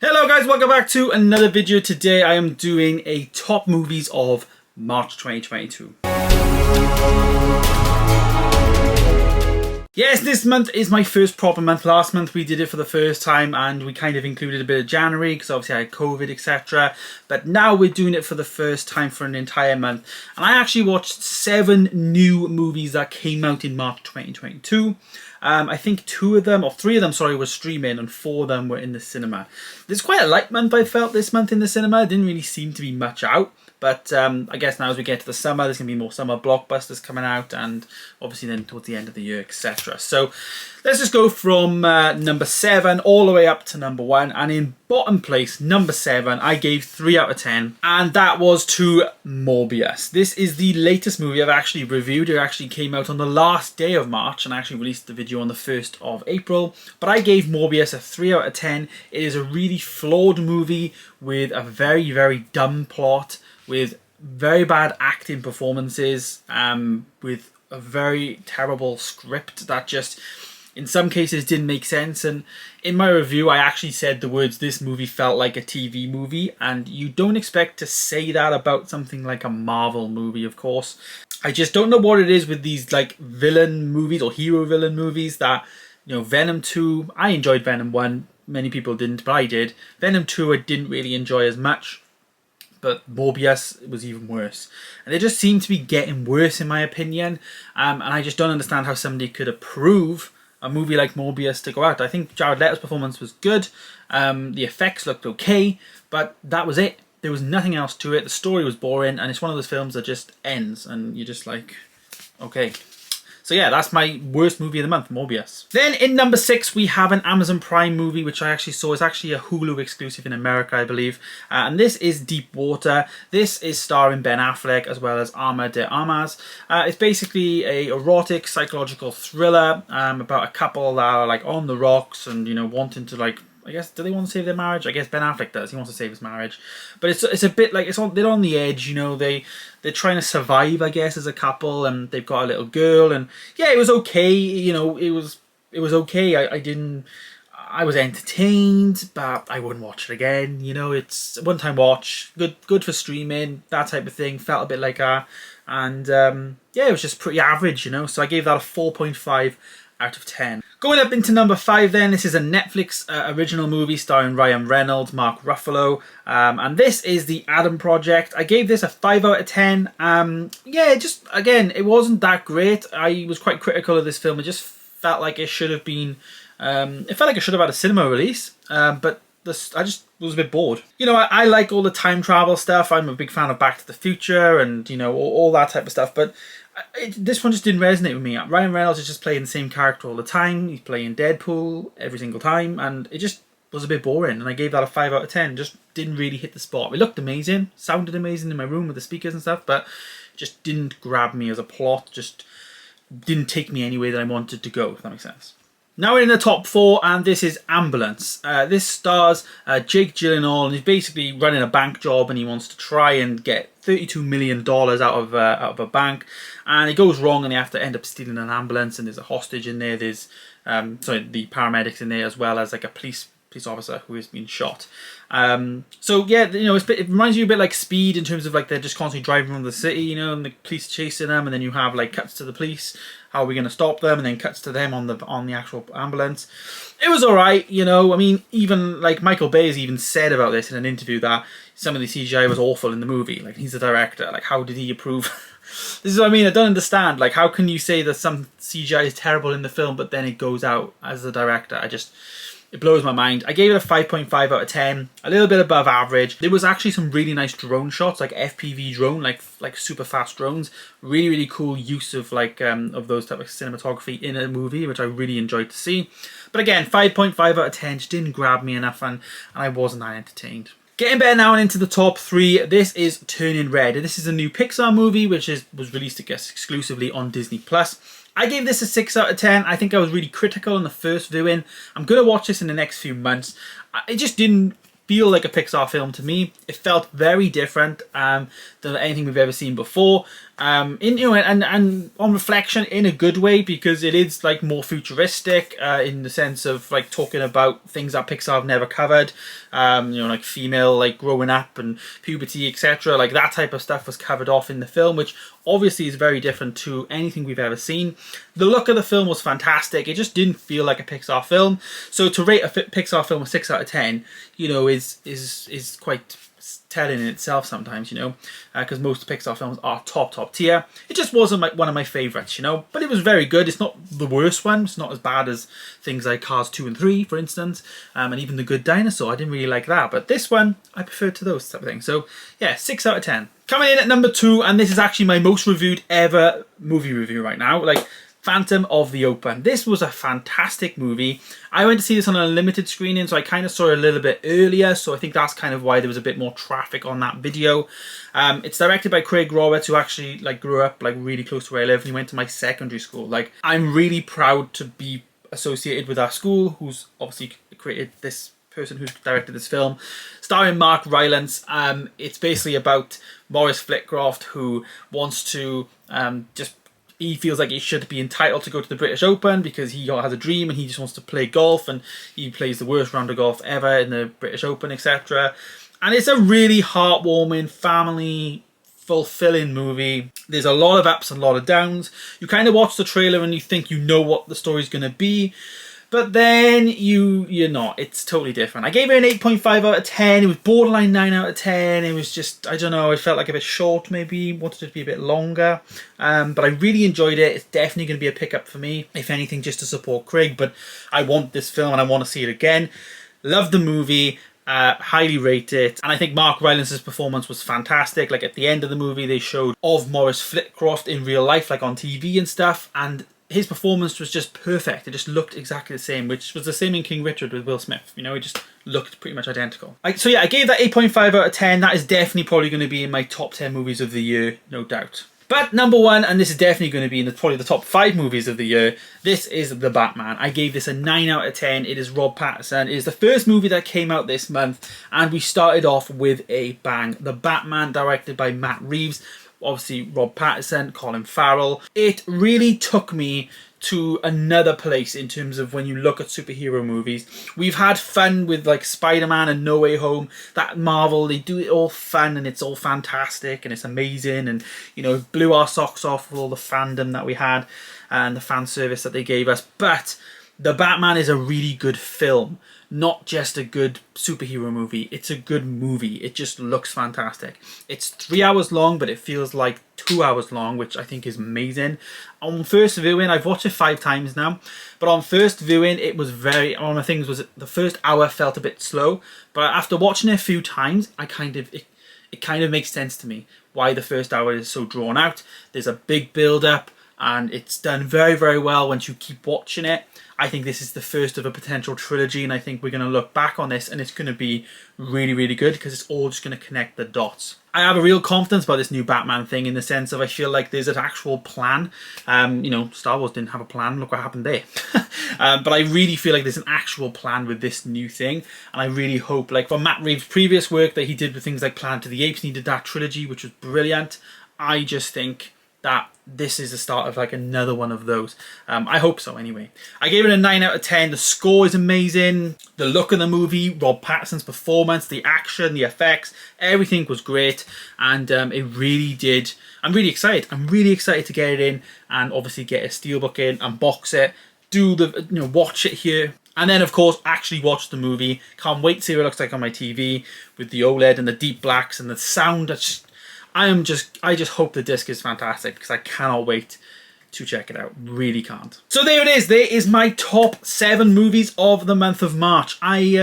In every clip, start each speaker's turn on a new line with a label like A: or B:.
A: Hello guys, welcome back to another video. Today I am doing a top movies of March 2022. Yes, this month is my first proper month. Last month we did it for the first time and we kind of included a bit of January because obviously I had COVID, etc. But now we're doing it for the first time for an entire month. And I actually watched 7 new movies that came out in March 2022. I think 3 of them, were streaming and 4 of them were in the cinema. There's quite a light month I felt this month in the cinema. It didn't really seem to be much out. But I guess now as we get to the summer, there's going to be more summer blockbusters coming out and obviously then towards the end of the year, etc. So let's just go from number 7 all the way up to number 1. And in bottom place, number 7, I gave 3 out of 10. And that was to Morbius. This is the latest movie I've actually reviewed. It actually came out on the last day of March and I actually released the video on the 1st of April. But I gave Morbius a 3 out of 10. It is a really flawed movie with a very, very dumb plot, with very bad acting performances, with a very terrible script that just in some cases didn't make sense. And in my review I actually said the words, this movie felt like a TV movie, and you don't expect to say that about something like a Marvel movie, of course. I just don't know what it is with these like villain movies or hero villain movies that, you know, Venom 2, I enjoyed Venom 1, many people didn't, but I did. Venom 2 I didn't really enjoy as much. But Morbius was even worse. And they just seem to be getting worse in my opinion. And I just don't understand how somebody could approve a movie like Morbius to go out. I think Jared Leto's performance was good. The effects looked okay. But that was it. There was nothing else to it. The story was boring. And it's one of those films that just ends. And you're just like, okay. So yeah, that's my worst movie of the month, Morbius. Then in number 6, we have an Amazon Prime movie, which I actually saw. It's actually a Hulu exclusive in America, I believe. And this is Deep Water. This is starring Ben Affleck as well as Arma de Armas. It's basically a erotic psychological thriller about a couple that are like on the rocks and, you know, wanting to like, I guess, do they want to save their marriage? I guess Ben Affleck does. He wants to save his marriage, but it's a bit like they're on the edge. You know, they're trying to survive, I guess, as a couple, and they've got a little girl. And yeah, it was okay. You know, it was okay. I was entertained, but I wouldn't watch it again. You know, it's a one-time watch. Good for streaming, that type of thing. Felt a bit like and yeah, it was just pretty average. You know, so I gave that a 4.5 out of 10. Going up into number 5 then, this is a Netflix original movie starring Ryan Reynolds, Mark Ruffalo, and this is The Adam Project. I gave this a 5 out of 10. Yeah, just, again, it wasn't that great. I was quite critical of this film. It just felt like it should have been, it felt like it should have had a cinema release, but I just was a bit bored. You know, I like all the time travel stuff. I'm a big fan of Back to the Future and, you know, all that type of stuff, but this one just didn't resonate with me. Ryan Reynolds is just playing the same character all the time. He's playing Deadpool every single time, and it just was a bit boring. And I gave that a 5 out of 10. Just didn't really hit the spot. It looked amazing, sounded amazing in my room with the speakers and stuff, but just didn't grab me as a plot. Just didn't take me anywhere that I wanted to go, if that makes sense. Now we're in the top 4, and this is Ambulance. This stars Jake Gyllenhaal, and he's basically running a bank job, and he wants to try and get $32 million out of a bank, and it goes wrong, and they have to end up stealing an ambulance, and there's a hostage in there. There's the paramedics in there, as well as like a police officer who has been shot. So yeah, you know, it reminds you a bit like Speed in terms of like they're just constantly driving around the city, you know, and the police chasing them, and then you have like cuts to the police. How are we going to stop them? And then cuts to them on the actual ambulance. It was alright, you know. I mean, even like Michael Bay has even said about this in an interview that some of the CGI was awful in the movie. Like, he's the director. Like, how did he approve? This is what I mean. I don't understand. Like, how can you say that some CGI is terrible in the film, but then it goes out as the director? It blows my mind. I gave it a 5.5 out of 10, a little bit above average. There was actually some really nice drone shots, like FPV drone, like super fast drones. Really, really cool use of like of those type of cinematography in a movie, which I really enjoyed to see. But again, 5.5 out of 10 just didn't grab me enough, and I wasn't that entertained. Getting better now and into the top 3, this is Turning Red. This is a new Pixar movie which was released, I guess, exclusively on Disney+. I gave this a 6 out of 10. I think I was really critical in the first viewing. I'm going to watch this in the next few months. It just didn't feel like a Pixar film to me. It felt very different than anything we've ever seen before. And on reflection, in a good way, because it is like more futuristic in the sense of like talking about things that Pixar have never covered. Like female like growing up and puberty, etc. Like that type of stuff was covered off in the film, which obviously is very different to anything we've ever seen. The look of the film was fantastic. It just didn't feel like a Pixar film. So to rate a Pixar film a 6 out of 10, is quite telling in itself sometimes, because most Pixar films are top tier. It just wasn't one of my favourites, but it was very good. It's not the worst one. It's not as bad as things like Cars 2 and 3, for instance, and even The Good Dinosaur. I didn't really like that, but this one I preferred to those type of things. So yeah, 6 out of 10. Coming in at number 2, and this is actually my most reviewed ever movie review right now, like Phantom of the Opera. This was a fantastic movie. I went to see this on a limited screening, so I kind of saw it a little bit earlier, so I think that's kind of why there was a bit more traffic on that video. It's directed by Craig Roberts, who actually like grew up like really close to where I live, and he went to my secondary school. Like, I'm really proud to be associated with our school, who's obviously created this person who's directed this film, starring Mark Rylance. It's basically about Maurice Flitcroft, who wants to he feels like he should be entitled to go to the British Open because he has a dream and he just wants to play golf, and he plays the worst round of golf ever in the British Open, etc. And it's a really heartwarming, family fulfilling movie. There's a lot of ups and a lot of downs. You kind of watch the trailer and you think you know what the story's going to be, but then you're not. It's totally different. I gave it an 8.5 out of 10. It was borderline 9 out of 10. It was just, I don't know, it felt like a bit short maybe. Wanted it to be a bit longer. But I really enjoyed it. It's definitely going to be a pickup for me, if anything, just to support Craig. But I want this film and I want to see it again. Love the movie. Highly rate it. And I think Mark Rylance's performance was fantastic. Like, at the end of the movie, they showed of Maurice Flitcroft in real life, like on TV and stuff. And his performance was just perfect. It just looked exactly the same, which was the same in King Richard with Will Smith. It just looked pretty much identical. So yeah, I gave that 8.5 out of 10. That is definitely probably going to be in my top 10 movies of the year, no doubt. But number 1, and this is definitely going to be in probably the top 5 movies of the year, this is The Batman. I gave this a 9 out of 10. It is Rob Pattinson. It is the first movie that came out this month, and we started off with a bang. The Batman, directed by Matt Reeves. Obviously Rob Pattinson, Colin Farrell. It really took me to another place in terms of when you look at superhero movies. We've had fun with like Spider-Man and No Way Home. That Marvel, they do it all fun and it's all fantastic and it's amazing, and blew our socks off with all the fandom that we had and the fan service that they gave us. But The Batman is a really good film. Not just a good superhero movie, it's a good movie. It just looks fantastic. It's 3 hours long, but it feels like 2 hours long, which I think is amazing. On first viewing, I've watched it 5 times now, but on first viewing, it was one of the things was the first hour felt a bit slow, but after watching it a few times, it kind of makes sense to me why the first hour is so drawn out. There's a big build up, and it's done very, very well once you keep watching it. I think this is the first of a potential trilogy, and I think we're going to look back on this and it's going to be really, really good because it's all just going to connect the dots. I have a real confidence about this new Batman thing in the sense of I feel like there's an actual plan. Star Wars didn't have a plan. Look what happened there. But I really feel like there's an actual plan with this new thing, and I really hope, like from Matt Reeves' previous work that he did with things like Planet of the Apes, and he did that trilogy, which was brilliant. I just think that this is the start of like another one of those. I hope so anyway. I gave it a 9 out of 10. The score is amazing. The look of the movie, Rob Pattinson's performance, the action, the effects, everything was great. And it really did. I'm really excited. I'm really excited to get it in and obviously get a steelbook in, unbox it, watch it here. And then, of course, actually watch the movie. Can't wait to see what it looks like on my TV with the OLED and the deep blacks and the sound. I just hope the disc is fantastic because I cannot wait to check it out. Really can't. So there it is. There is my top 7 movies of the month of March. I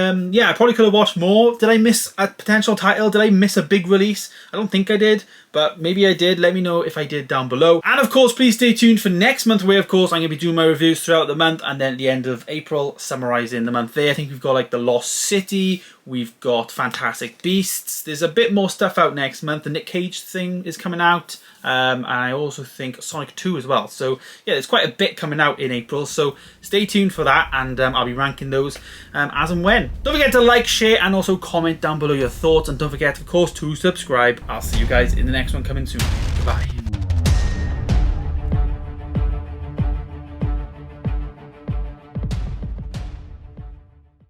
A: probably could have watched more. Did I miss a potential title? Did I miss a big release? I don't think I did, but maybe I did. Let me know if I did down below. And of course, please stay tuned for next month, where of course I'm going to be doing my reviews throughout the month, and then at the end of April, summarising the month there. I think we've got like The Lost City, we've got Fantastic Beasts. There's a bit more stuff out next month. The Nick Cage thing is coming out. And I also think Sonic 2 as well. So yeah, there's quite a bit coming out in April. So stay tuned for that, and I'll be ranking those as and when. Don't forget to like, share, and also comment down below your thoughts. And don't forget, of course, to subscribe. I'll see you guys in the next one coming soon. Goodbye.